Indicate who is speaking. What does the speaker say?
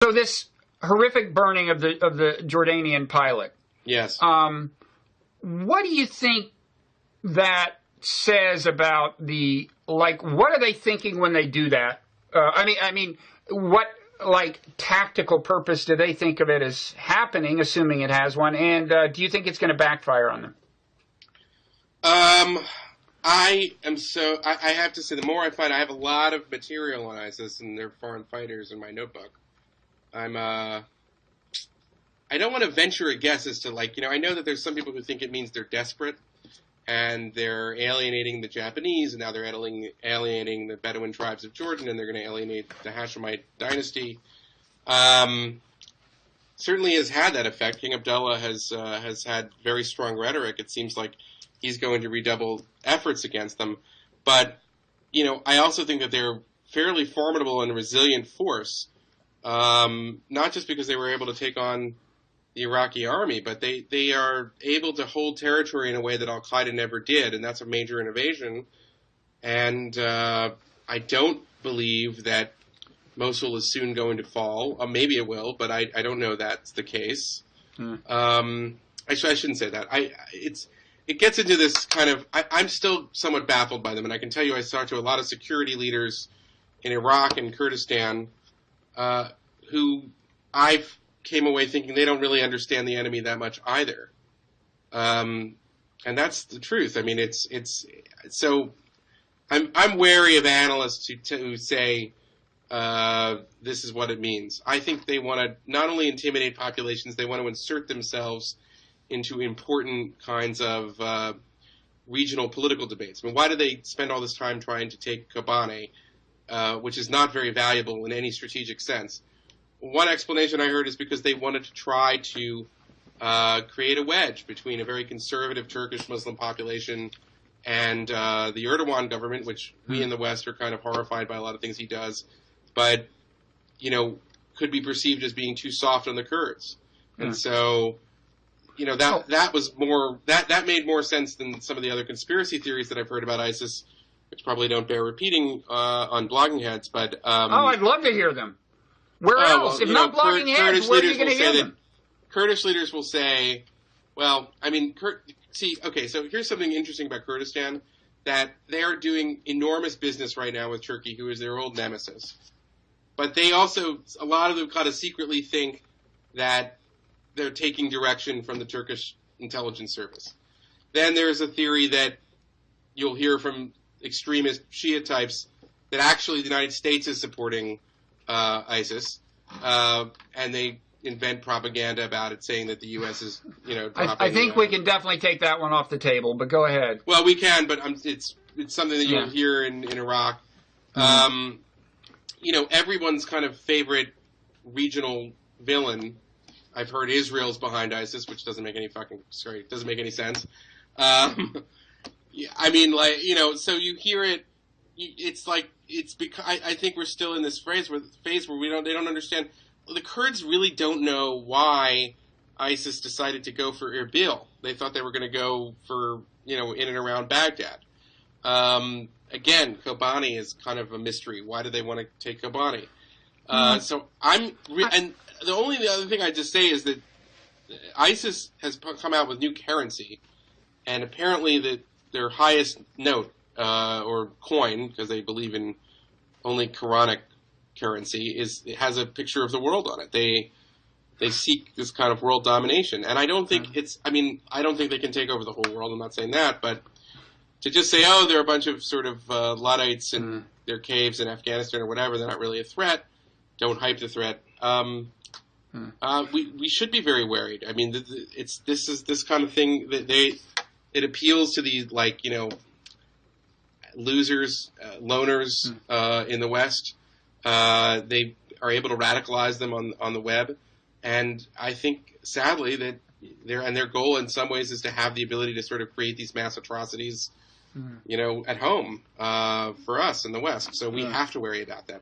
Speaker 1: So this horrific burning of the Jordanian pilot.
Speaker 2: Yes.
Speaker 1: What do you think that says about what are they thinking when they do that? I mean, what tactical purpose do they think of it as happening, assuming it has one? And do you think it's going to backfire on them?
Speaker 2: I have to say, the more I find, I have a lot of material on ISIS and their foreign fighters in my notebook. I don't want to venture a guess as to I know that there's some people who think it means they're desperate and they're alienating the Japanese, and now they're alienating the Bedouin tribes of Jordan, and they're going to alienate the Hashemite dynasty. Certainly has had that effect. King Abdullah has had very strong rhetoric. It seems like he's going to redouble efforts against them. But, I also think that they're fairly formidable and resilient force, not just because they were able to take on the Iraqi army, but they are able to hold territory in a way that Al-Qaeda never did, and that's a major innovation. And I don't believe that Mosul is soon going to fall. Maybe it will, but I don't know that's the case. Actually, I shouldn't say that. It gets into this kind of... I'm still somewhat baffled by them, and I can tell you I talked to a lot of security leaders in Iraq and Kurdistan who I came away thinking they don't really understand the enemy that much either. And that's the truth. I mean, it's so I'm wary of analysts who say this is what it means. I think they want to not only intimidate populations, they want to insert themselves into important kinds of regional political debates. I mean, why do they spend all this time trying to take Kobane, which is not very valuable in any strategic sense? One explanation I heard is because they wanted to try to create a wedge between a very conservative Turkish Muslim population and the Erdogan government, which we in the West are kind of horrified by a lot of things he does, but, could be perceived as being too soft on the Kurds. And so, that was more, that made more sense than some of the other conspiracy theories that I've heard about ISIS, which probably don't bear repeating on blogging heads, but...
Speaker 1: I'd love to hear them. Where else? If not blogging heads, where are you going to hear them?
Speaker 2: Kurdish leaders will say, well, I mean, so here's something interesting about Kurdistan, that they are doing enormous business right now with Turkey, who is their old nemesis. But they also, a lot of them kind of secretly think that they're taking direction from the Turkish intelligence service. Then there's a theory that you'll hear from extremist Shia types that actually the United States is supporting ISIS, and they invent propaganda about it, saying that the U.S. is, dropping.
Speaker 1: I think we can definitely take that one off the table, but go ahead.
Speaker 2: Well, we can, but it's something that you'll hear in Iraq. Mm-hmm. Everyone's kind of favorite regional villain. I've heard Israel's behind ISIS, which doesn't make any sense. I mean, so you hear it. It's because I think we're still in this phase where they don't understand. Well, the Kurds really don't know why ISIS decided to go for Erbil. They thought they were going to go for in and around Baghdad. Again, Kobani is kind of a mystery. Why do they want to take Kobani? So and the other thing I just say is that ISIS has come out with new currency, and apparently their highest note or coin, because they believe in only Quranic currency, it has a picture of the world on it. They seek this kind of world domination, and I don't think I don't think they can take over the whole world. I'm not saying that, but to just say, oh, they're a bunch of sort of Luddites in their caves in Afghanistan or whatever, they're not really a threat. Don't hype the threat. We should be very worried. I mean, this is this kind of thing that it appeals to these losers, loners in the West. They are able to radicalize them on the web, and I think sadly that their goal in some ways is to have the ability to sort of create these mass atrocities, at home for us in the West. So we have to worry about that.